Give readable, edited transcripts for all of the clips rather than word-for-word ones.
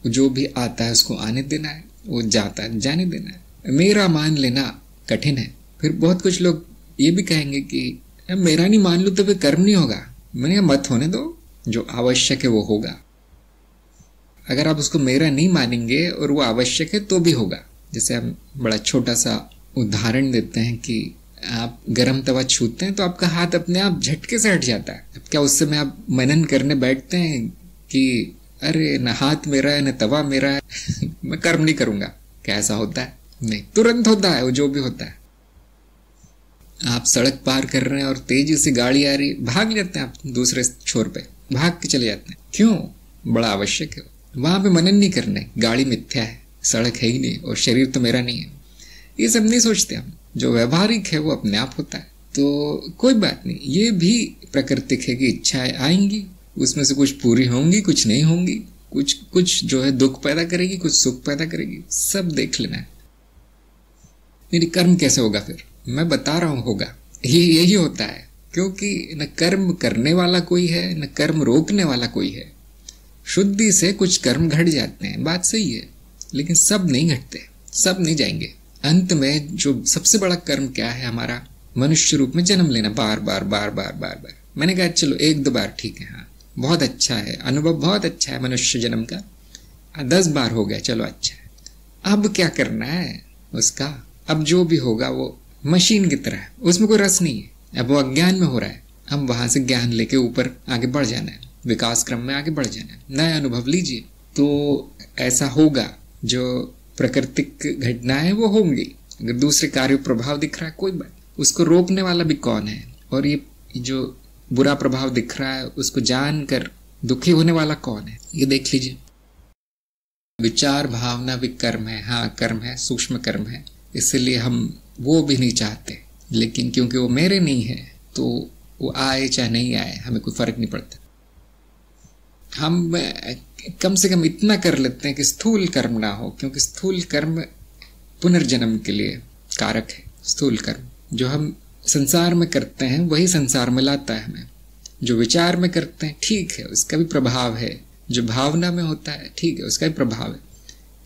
जो भी आता है उसको आने देना है, वो जाता है जाने देना है। मेरा मान लेना कठिन है। फिर बहुत कुछ लोग ये भी कहेंगे कि मेरा नहीं मान लो तो फिर कर्म नहीं होगा। मैंने कहा मत होने दो, जो आवश्यक है वो होगा। अगर आप उसको मेरा नहीं मानेंगे और वो आवश्यक है तो भी होगा। जैसे हम बड़ा छोटा सा उदाहरण देते हैं कि आप गरम तवा छूते हैं तो आपका हाथ अपने आप झटके से हट जाता है। अब क्या उस समय आप मनन करने बैठते हैं कि अरे न हाथ मेरा है न तवा मेरा है मैं कर्म नहीं करूंगा? क्या ऐसा होता है? नहीं, तुरंत होता है वो जो भी होता है। आप सड़क पार कर रहे हैं और तेजी से गाड़ी आ रही, भाग लेते हैं आप दूसरे छोर पे, भाग के चले जाते हैं। क्यों? बड़ा आवश्यक है। वहां पे मनन नहीं करने, गाड़ी मिथ्या है, सड़क है ही नहीं और शरीर तो मेरा नहीं है। ये सब नहीं सोचते हम। जो व्यवहारिक है वो अपने आप होता है। तो कोई बात नहीं, ये भी प्राकृतिक है कि इच्छाएं आएंगी, उसमें से कुछ पूरी होंगी, कुछ नहीं होंगी, कुछ जो है दुख पैदा करेगी, कुछ सुख पैदा करेगी, सब देख लेना है। मेरी कर्म कैसे होगा? फिर मैं बता रहा हूं होगा, यही होता है। क्योंकि न कर्म करने वाला कोई है न कर्म रोकने वाला कोई है। शुद्धि से कुछ कर्म घट जाते हैं, बात सही है, लेकिन सब नहीं घटते, सब नहीं जाएंगे। अंत में जो सबसे बड़ा कर्म क्या है हमारा? मनुष्य रूप में जन्म लेना, बार बार बार बार बार बार। मैंने कहा चलो 1-2 बार ठीक है, हाँ बहुत अच्छा है, अनुभव बहुत अच्छा है मनुष्य जन्म का। 10 बार हो गया, चलो अच्छा है। अब क्या करना है उसका? अब जो भी होगा वो मशीन की तरह है, उसमें कोई रस नहीं है। अब वो अज्ञान में हो रहा है, अब वहां से ज्ञान लेके ऊपर आगे बढ़ जाना है, विकास क्रम में आगे बढ़ जाना है, नया अनुभव लीजिए। तो ऐसा होगा, जो प्राकृतिक घटनाएं वो होंगी। अगर दूसरे कार्य प्रभाव दिख रहा है कोई बात, उसको रोकने वाला भी कौन है? और ये जो बुरा प्रभाव दिख रहा है उसको जानकर दुखी होने वाला कौन है? ये देख लीजिए। विचार भावना भी कर्म है, हाँ कर्म है, सूक्ष्म कर्म है, इसलिए हम वो भी नहीं चाहते। लेकिन क्योंकि वो मेरे नहीं है तो वो आए चाहे नहीं आए हमें कोई फर्क नहीं पड़ता। हम कम से कम इतना कर लेते हैं कि स्थूल कर्म ना हो, क्योंकि स्थूल कर्म पुनर्जन्म के लिए कारक है। स्थूल कर्म जो हम संसार में करते हैं वही संसार में लाता है हमें। जो विचार में करते हैं ठीक है, उसका भी प्रभाव है। जो भावना में होता है ठीक है, उसका भी प्रभाव है।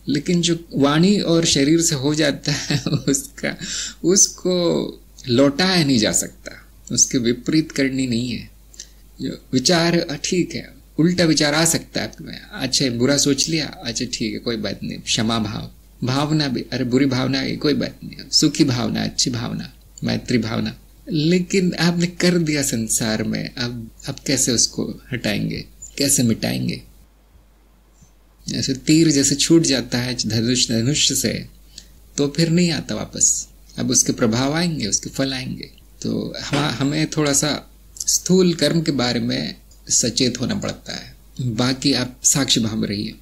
लेकिन जो वाणी और शरीर से हो जाता है उसको लौटाया नहीं जा सकता, उसके विपरीत करनी नहीं है। जो विचार ठीक है, उल्टा विचार आ सकता है आपके, अच्छा बुरा सोच लिया, अच्छा ठीक है कोई बात नहीं, क्षमा भाव। भावना भी, अरे बुरी भावना है कोई बात नहीं, सुखी भावना, अच्छी भावना, मैत्री भावना। लेकिन आपने कर दिया संसार में, अब कैसे उसको हटाएंगे, कैसे मिटाएंगे? जैसे तीर जैसे छूट जाता है धनुष से तो फिर नहीं आता वापस, अब उसके प्रभाव आएंगे, उसके फल आएंगे। तो हमें थोड़ा सा स्थूल कर्म के बारे में सचेत होना पड़ता है। बाकी आप साक्ष्य भाव में रहिए।